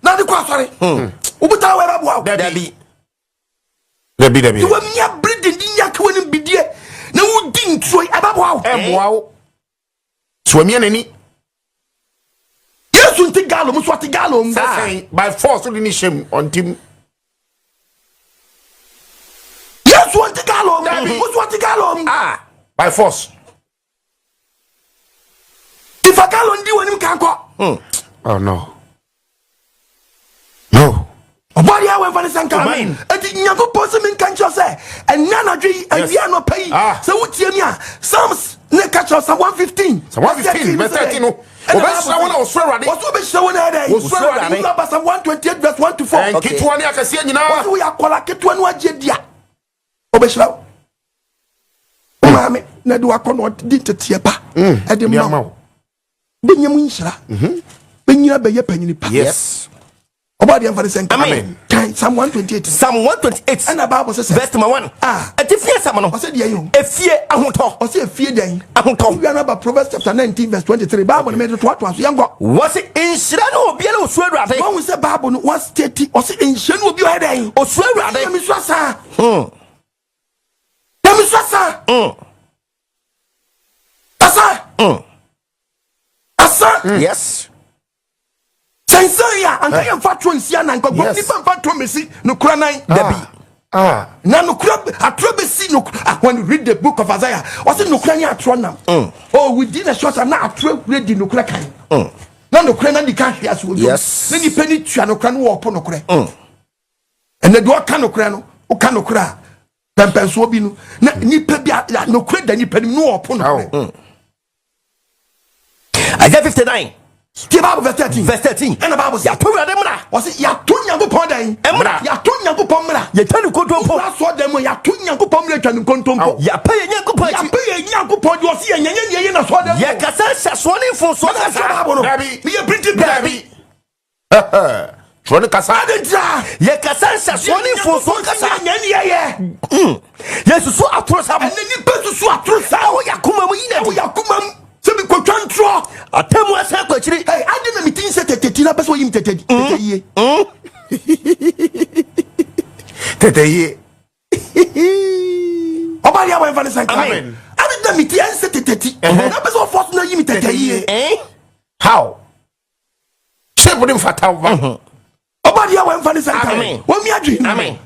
na de kwa sorry ubuta we babu Debi you want me breeding din yak woni bidie na wudi ntro ababu eboa so mi anani yesu nti galo mu so ati galo by force so ni shame on team yesu nti galo mu so ati galo by force if a galo ndi woni kanko oh no Obari awen fani sanka ati nyango poso min kancho se enana dwi awia no pay se wutie mi a Psalms ne catch us 115 verse 13 no obesha wona Awurade waso obesha wona dey Awurade Psalms 128 verse 1 to 4 kitwa ne akase nyina waso ya kola kitwa no agedia obesha mama na do akono di tetie pa e de ma benyam nhyira benyina be ye panyini pa yes Obadi and Father Amen. Psalm 128. Psalm 128. And the Bible says, verse number 1. If fear someone, I said, you a fear, I won't talk. I say, fear then. I won't talk. We are about Proverbs chapter 19, verse 23. Bible made it what was younger. Was it in Shirano, Biano, Swede? When we say Bible was 30, was it in Shanu, be heading, or Swede? Miswasa. Asa. Yes. Sensaya and I am fat one sian and go fat one missy no cranai debi no crab a trabesi no when you read the book of Isaiah was it no crania atronam within a short and now ready no crack no crana the cash as well yes then you penny to no cran war upon no crack and the door cano crano o cano cra pempens will be no pebia no credit than you penny no upon Isaiah 59 the Bible verse 13 and the Bible says was it Yatunya Pondai Emra Yatunya Pomra Yatanu Kotompo I saw them Yatunya Pomra and Contompo Yapay Yakupo you see and I saw them Yakasa Swanning for so be a pretty baby Trona kasa Yakasa Swanning for so yes so atrosa and then you put to so atrosa Yakuma so be control atemu asa kwachiri hey I didn't meeting set tetina person him tetedi teteye obali awen fani sanka amen I didn't meeting set teteti na person force na him teteye how shape dem fatal obali awen fani sanka amen wo mi adwi amen